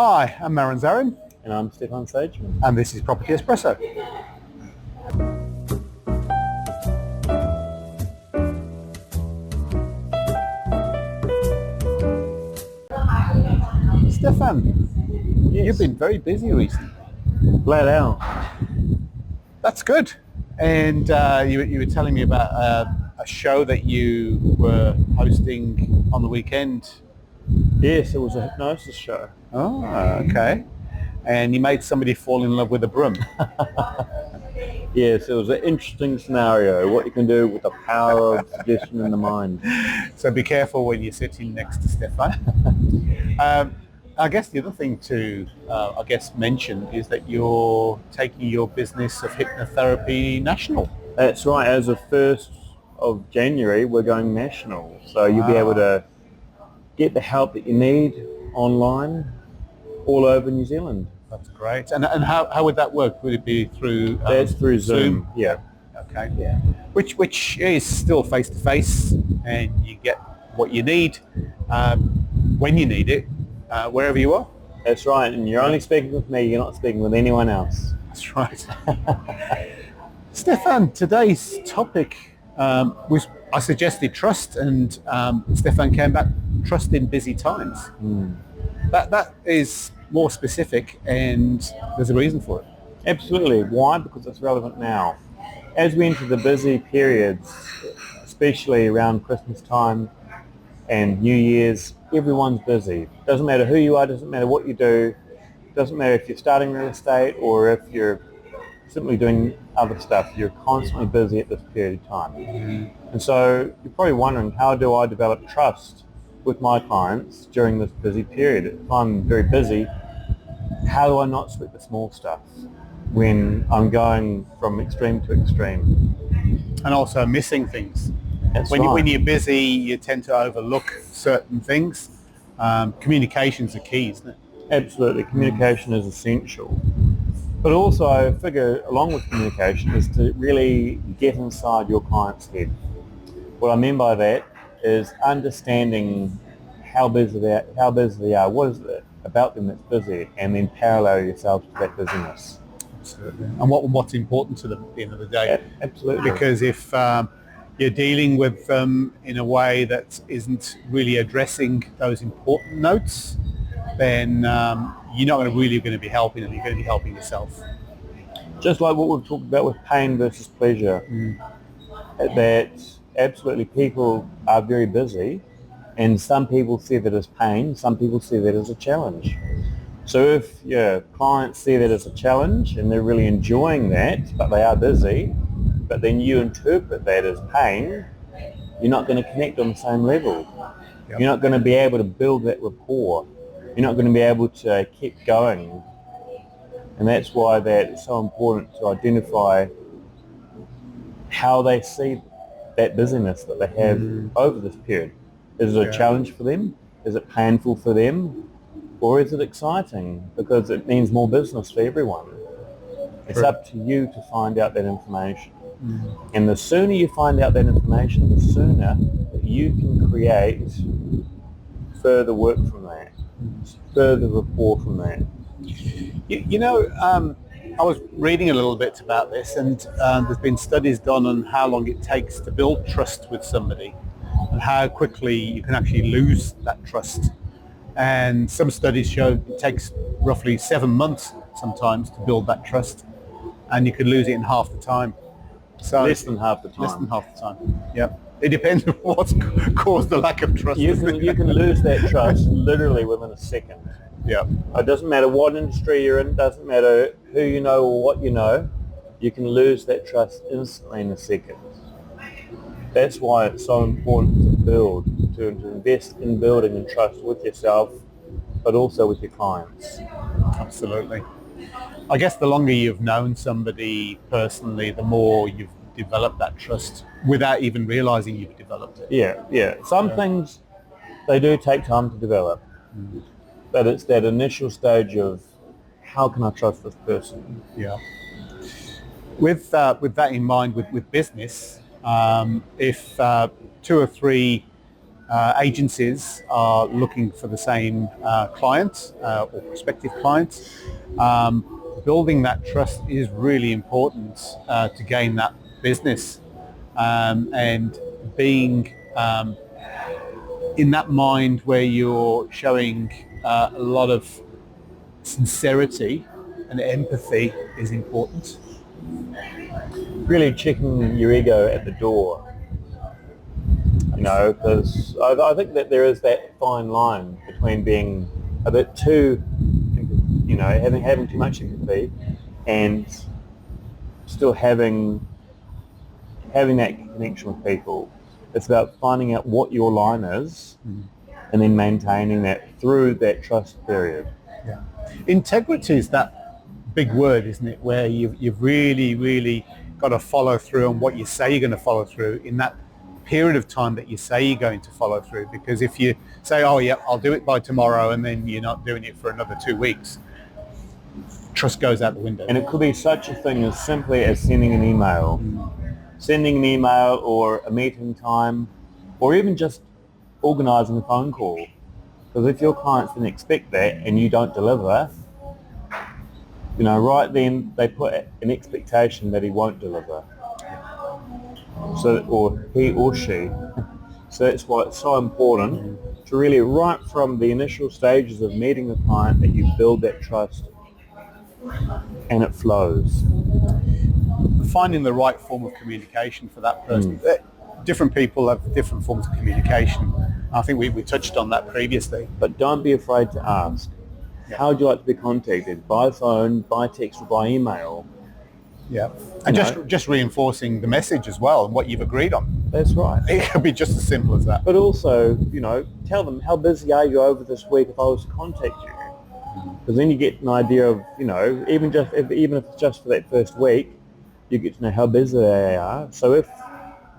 Hi, I'm Mehran Zareian. And I'm Stefan Sageman. And this is Property Espresso. Stefan, Yes. you've been very busy recently. Flat out. That's good. And you were telling me about a show that you were hosting on the weekend. Yes, it was a hypnosis show. Oh, okay. And you made somebody fall in love with a broom. Yes, it was an interesting scenario, what you can do with the power of suggestion in the mind. So be careful when you're sitting next to Stefan. I guess the other thing to, mention is that you're taking your business of hypnotherapy national. That's right, as of 1st of January, we're going national. So you'll be able to get the help that you need online all over New Zealand. That's great. And how would that work? Would it be through That's through Zoom. Yeah. Okay. Yeah. Which is still face to face, and you get what you need when you need it, wherever you are. That's right, and you're only speaking with me, you're not speaking with anyone else. That's right. Stefan, today's topic was, I suggested trust, and Stefan came back, trust in busy times. That is more specific, and there's a reason for it. Absolutely. Why? Because it's relevant now. As we enter the busy periods, especially around Christmas time and New Year's, everyone's busy. Doesn't matter who you are, doesn't matter what you do, doesn't matter if you're starting real estate or if you're simply doing other stuff. You're constantly busy at this period of time. And so you're probably wondering, how do I develop trust with my clients during this busy period? If I'm very busy, how do I not sweat the small stuff when I'm going from extreme to extreme? And also missing things. That's When right. you're busy, you tend to overlook certain things. Communication's the key, isn't it? Absolutely. Communication is essential. But also I figure along with communication is to really get inside your client's head. What I mean by that is understanding how busy they are, what is it about them that's busy, and then parallel yourself to that busyness. Absolutely. And what's important to them at the end of the day. Absolutely. Because if you're dealing with them in a way that isn't really addressing those important notes, then you're not really going to be helping them, you're going to be helping yourself. Just like what we've talked about with pain versus pleasure, that absolutely people are very busy, and some people see that as pain, some people see that as a challenge. So if your clients see that as a challenge and they're really enjoying that, but they are busy, but then you interpret that as pain, you're not going to connect on the same level. You're not going to be able to build that rapport. You're not going to be able to keep going. And that's why that is so important, to identify how they see that busyness that they have over this period. Is it a challenge for them? Is it painful for them? Or is it exciting because it means more business for everyone? It's up to you to find out that information. And the sooner you find out that information, the sooner that you can create further work from that, further rapport from that. I was reading a little bit about this, and there's been studies done on how long it takes to build trust with somebody and how quickly you can actually lose that trust. And some studies show it takes roughly 7 months sometimes to build that trust, and you could lose it in half the time. So Less than half the time. Less than half the time. Yeah. It depends on what's caused the lack of trust. You can lose that trust literally within a second. Yeah. It doesn't matter what industry you're in, doesn't matter who you know or what you know, you can lose that trust instantly in a second. That's why it's so important to invest in building and trust with yourself, but also with your clients. Absolutely. I guess the longer you've known somebody personally, the more you've developed that trust without even realizing you've developed it. Yeah. Some things, they do take time to develop. But it's that initial stage of, how can I trust this person? Yeah. With that in mind, with business, if 2 or 3 agencies are looking for the same clients or prospective clients. Building that trust is really important to gain that business, and being in that mind where you're showing a lot of sincerity and empathy is important. Really checking your ego at the door. Because I think that there is that fine line between being a bit too, having too much empathy, and still having that connection with people. It's about finding out what your line is, and then maintaining that through that trust period. Yeah. Integrity is that big word, isn't it? Where you've really, really got to follow through on what you say you're going to follow through in that period of time that you say you're going to follow through. Because if you say, oh yeah, I'll do it by tomorrow, and then you're not doing it for another 2 weeks, trust goes out the window. And it could be such a thing as simply as sending an email. Sending an email or a meeting time, or even just organising a phone call. Because if your clients didn't expect that and you don't deliver, right then they put an expectation that he won't deliver. So, or he or she. So that's why it's so important to really, right from the initial stages of meeting the client, that you build that trust and it flows. Finding the right form of communication for that person. Different people have different forms of communication. I think we touched on that previously. But don't be afraid to ask. How would you like to be contacted? By phone, by text, or by email? Yeah. And just reinforcing the message as well and what you've agreed on. That's right. It could be just as simple as that. But also, tell them, how busy are you over this week if I was to contact you? Because then you get an idea of, even if it's just for that first week, you get to know how busy they are. So if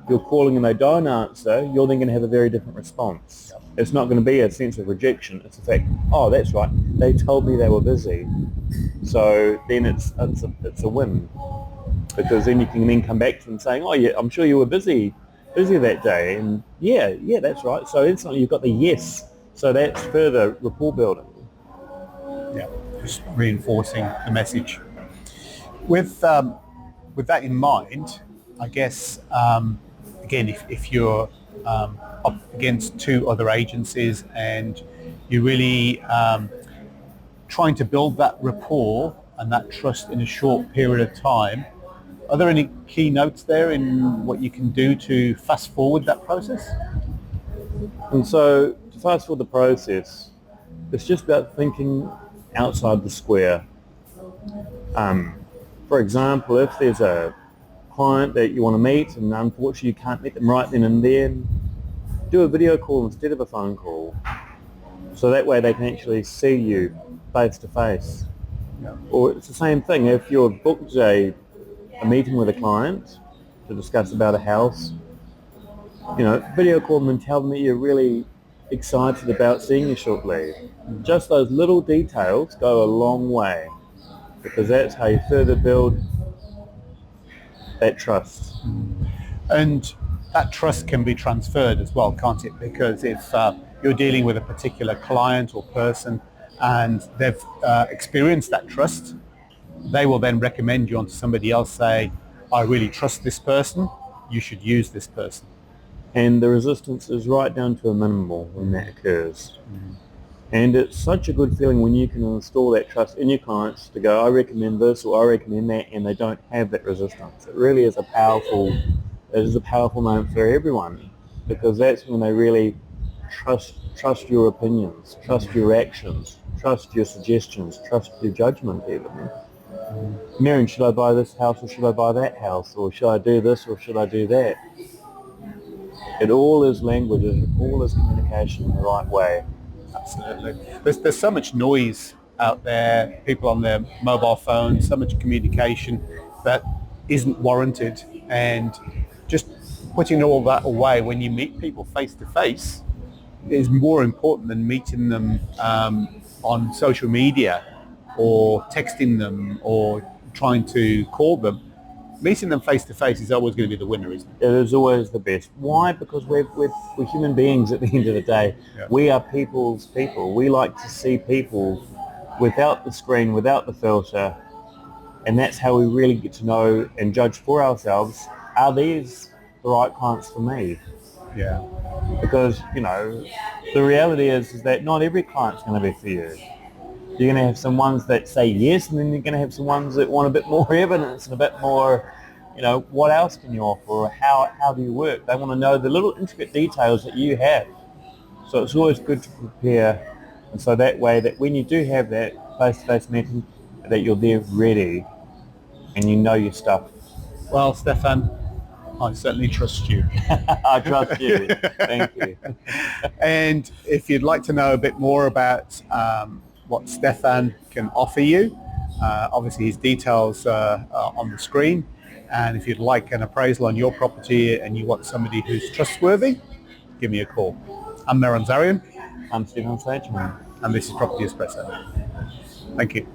you're calling and they don't answer, you're then going to have a very different response. Yep. It's not going to be a sense of rejection. It's the fact, oh, that's right, they told me they were busy. So then it's a win, because then you can then come back to them saying, oh yeah, I'm sure you were busy that day, and yeah, that's right. So instantly you've got the yes. So that's further rapport building. Yeah, just reinforcing the message. With that in mind, I guess, again, if you're up against 2 other agencies and you're really trying to build that rapport and that trust in a short period of time, are there any key notes there in what you can do to fast forward that process? And so to fast forward the process, it's just about thinking outside the square. For example, if there's a client that you want to meet and unfortunately you can't meet them right then and there, do a video call instead of a phone call. So that way they can actually see you face to face. Or it's the same thing, if you've booked a meeting with a client to discuss about a house, video call them and tell them that you're really excited about seeing you shortly. Just those little details go a long way, because that's how you further build that trust. And that trust can be transferred as well, can't it? Because if you're dealing with a particular client or person and they've experienced that trust, they will then recommend you onto somebody else, say, I really trust this person, you should use this person. And the resistance is right down to a minimal when that occurs. And it's such a good feeling when you can install that trust in your clients to go, I recommend this or I recommend that, and they don't have that resistance. It really is a powerful moment for everyone, because that's when they really trust your opinions, trust your actions, trust your suggestions, trust your judgment even. Mehran, should I buy this house or should I buy that house? Or should I do this or should I do that? It all is language, it all is communication in the right way. Absolutely. There's so much noise out there, people on their mobile phones, so much communication that isn't warranted, and just putting all that away when you meet people face to face is more important than meeting them on social media or texting them or trying to call them. meeting them face to face is always going to be the winner, isn't it? It is always the best. Why? Because we're human beings at the end of the day. Yeah. We are people's people. We like to see people without the screen, without the filter, and that's how we really get to know and judge for ourselves, are these the right clients for me? Yeah. Because, you know, the reality is that not every client's going to be for you. You're going to have some ones that say yes, and then you're going to have some ones that want a bit more evidence and a bit more, you know, what else can you offer, or how do you work? They want to know the little intricate details that you have. So it's always good to prepare, and so that way that when you do have that face-to-face meeting, that you're there ready and you know your stuff. Well, Stefan, I certainly trust you. I trust you. Thank you. And if you'd like to know a bit more about what Stefan can offer you, obviously his details are on the screen. And if you'd like an appraisal on your property and you want somebody who's trustworthy, give me a call. I'm Mehran Zareian. I'm Stefan Sageman. And this is Property Espresso. Thank you.